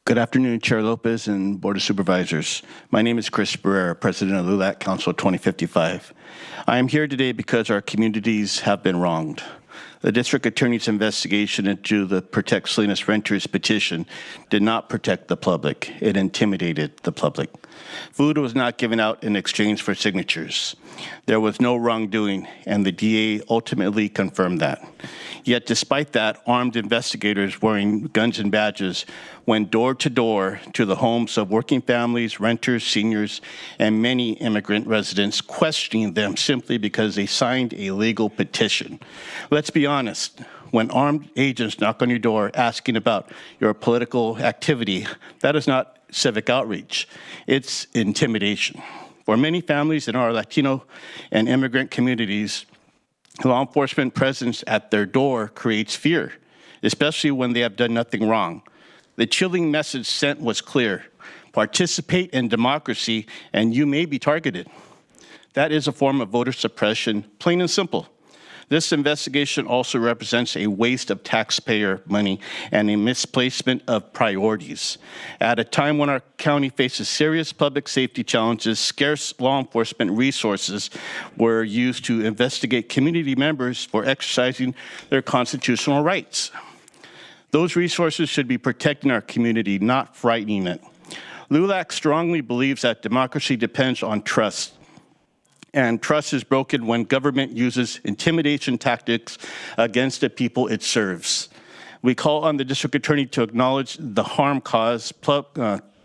Good afternoon, Chair Lopez and Board of Supervisors. My name is Chris Barrera, President of LULAC Council 2055. I am here today because our communities have been wronged. The District Attorney's investigation into the Protect Salinas Renters petition did not protect the public. It intimidated the public. Food was not given out in exchange for signatures. There was no wrongdoing, and the DA ultimately confirmed that. Yet despite that, armed investigators wearing guns and badges went door to door to the homes of working families, renters, seniors, and many immigrant residents, questioning them simply because they signed a legal petition. Let's be honest, when armed agents knock on your door asking about your political activity, that is not civic outreach, it's intimidation. For many families in our Latino and immigrant communities, law enforcement presence at their door creates fear, especially when they have done nothing wrong. The chilling message sent was clear: participate in democracy and you may be targeted. That is a form of voter suppression, plain and simple. This investigation also represents a waste of taxpayer money and a misplacement of priorities. At a time when our county faces serious public safety challenges, scarce law enforcement resources were used to investigate community members for exercising their constitutional rights. Those resources should be protecting our community, not frightening it. LULAC strongly believes that democracy depends on trust. And trust is broken when government uses intimidation tactics against the people it serves. We call on the district attorney to acknowledge the harm caused,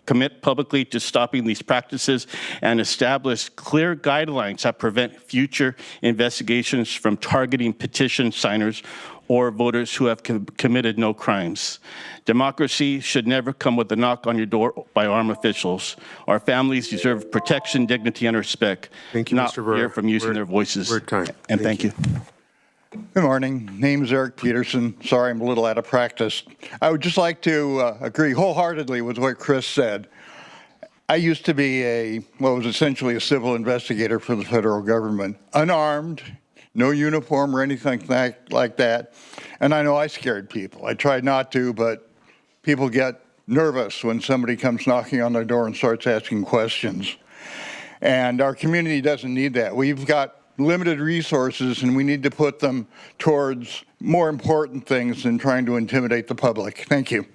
commit publicly to stopping these practices, and establish clear guidelines that prevent future investigations from targeting petition signers or voters who have committed no crimes. Democracy should never come with a knock on your door by armed officials. Our families deserve protection, dignity, and respect. Thank you, not Mr. Barrera. fear from using their voices. And thank you. Good morning. Name's Eric Peterson. Sorry, I'm a little out of practice. I would just like to agree wholeheartedly with what Chris said. I used to be what was essentially a civil investigator for the federal government, unarmed, no uniform or anything like that. And I know I scared people. I tried not to, but people get nervous when somebody comes knocking on their door and starts asking questions. And our community doesn't need that. We've got limited resources, and we need to put them towards more important things than trying to intimidate the public. Thank you.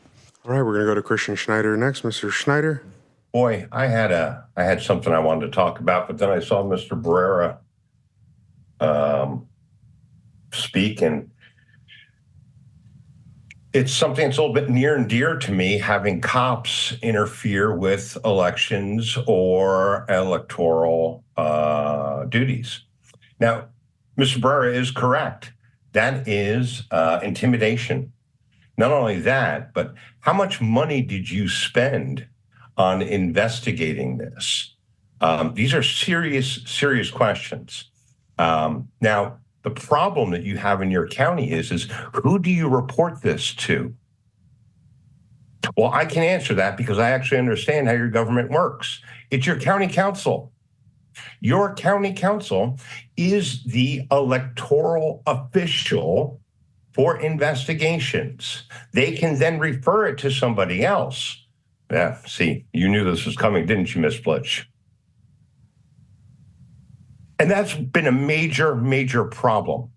All right, we're going to go to Christian Schneider next. Mr. Schneider. Boy, I had something I wanted to talk about, but then I saw Mr. Barrera speak, and it's something that's a little bit near and dear to me, having cops interfere with elections or electoral duties. Now, Mr. Barrera is correct. That is intimidation. Not only that, but how much money did you spend on investigating this? These are serious questions. Now, the problem that you have in your county is who do you report this to? Well, I can answer that because I actually understand how your government works. It's your county council. Your county council is the electoral official for investigations. They can then refer it to somebody else. Yeah, see, you knew this was coming, didn't you, Ms. Blitch? And that's been a major problem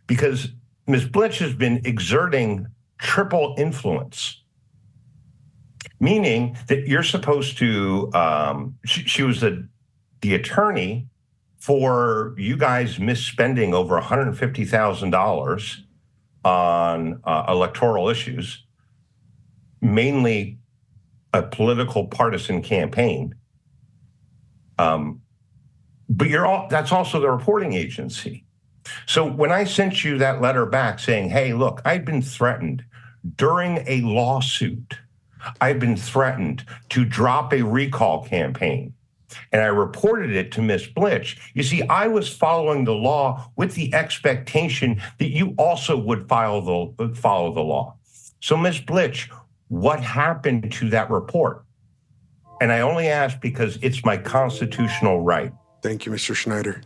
because Ms. Blitch has been exerting triple influence, meaning that you're supposed to, she was the attorney for you guys misspending over $150,000 on electoral issues, mainly a political partisan campaign. But that's also the reporting agency. So when I sent you that letter back saying, hey, look, I've been threatened during a lawsuit. I've been threatened to drop a recall campaign. And I reported it to Ms. Blitch. You see, I was following the law with the expectation that you also would follow the law. So Ms. Blitch, what happened to that report? And I only ask because it's my constitutional right. Thank you, Mr. Schneider.